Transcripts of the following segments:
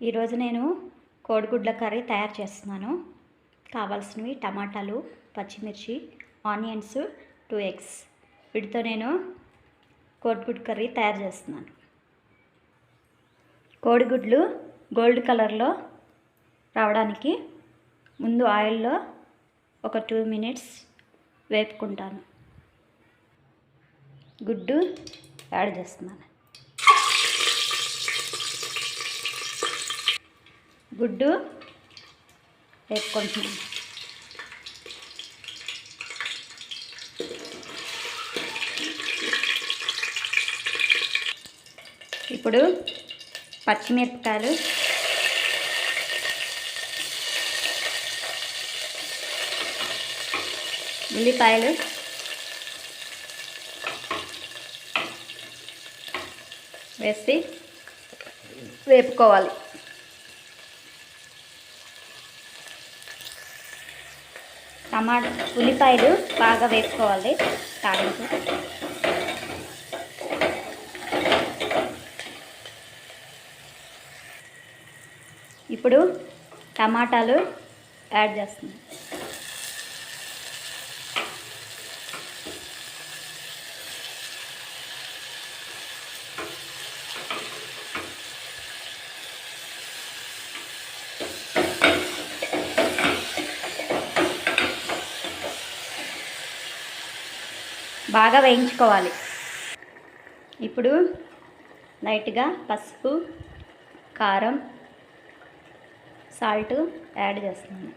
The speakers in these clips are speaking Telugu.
ఈరోజు నేను కోడిగుడ్ల కర్రీ తయారు చేస్తున్నాను. కావాల్సినవి టమాటాలు, పచ్చిమిర్చి, ఆనియన్స్, 2 eggs. వీటితో నేను కోడిగుడ్డు కర్రీ తయారు చేస్తున్నాను. కోడిగుడ్లు గోల్డ్ కలర్లో రావడానికి ముందు ఆయిల్లో ఒక 2 minutes వేపుకుంటాను. గుడ్డు యాడ్ చేస్తున్నాను. గుడ్డు వేపుకుంటున్నాను. ఇప్పుడు పచ్చిమిరపకాయలు, ఉల్లిపాయలు వేసి వేపుకోవాలి. ఉల్లిపాయలు బాగా వేపుకోవాలి. తాలింపు ఇప్పుడు టమాటాలు యాడ్ చేస్తున్నాను. బాగా వేయించుకోవాలి. ఇప్పుడు లైట్గా పసుపు, కారం, సాల్ట్ యాడ్ చేస్తున్నాను.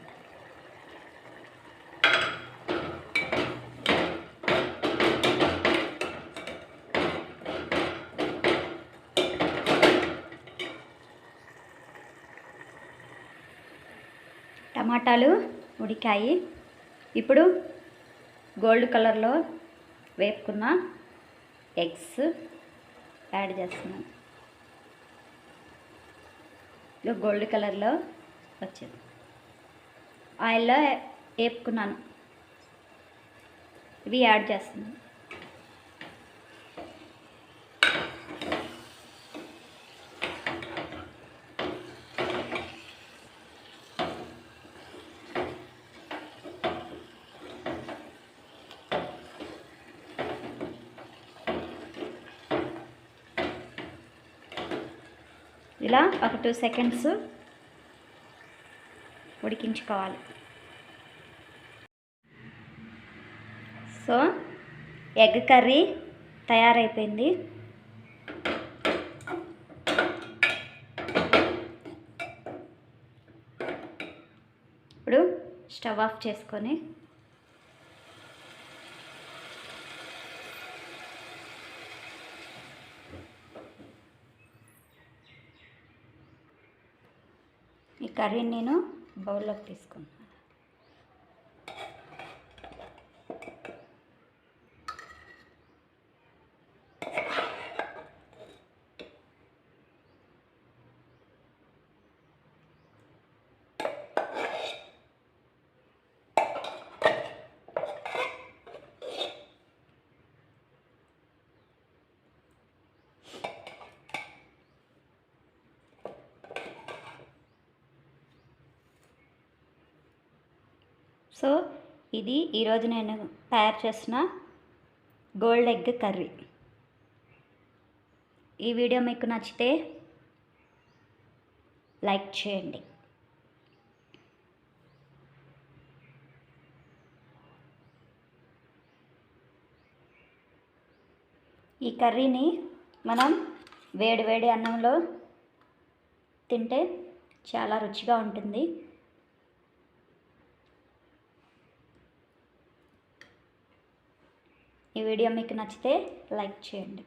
టమాటాలు ఉడికాయి. ఇప్పుడు గోల్డ్ కలర్లో వేపుకున్న ఎగ్స్ యాడ్ చేస్తున్నాను. గోల్డ్ కలర్లో వచ్చింది. ఆయిల్లో వేపుకున్నాను. ఇవి యాడ్ చేస్తున్నాను. ఇలా ఒక 2 seconds ఉడికించుకోవాలి. సో ఎగ్ కర్రీ తయారైపోయింది. ఇప్పుడు స్టవ్ ఆఫ్ చేసుకొని ఈ కర్రీని నేను బౌల్లోకి తీసుకుంటాను. సో ఇది ఈరోజు నేను తయారు చేసిన గోల్డ్ ఎగ్ కర్రీ. ఈ వీడియో మీకు నచ్చితే లైక్ చేయండి. ఈ కర్రీని మనం వేడి అన్నంలో తింటే చాలా రుచిగా ఉంటుంది. ఈ వీడియో మీకు నచ్చితే లైక్ చేయండి.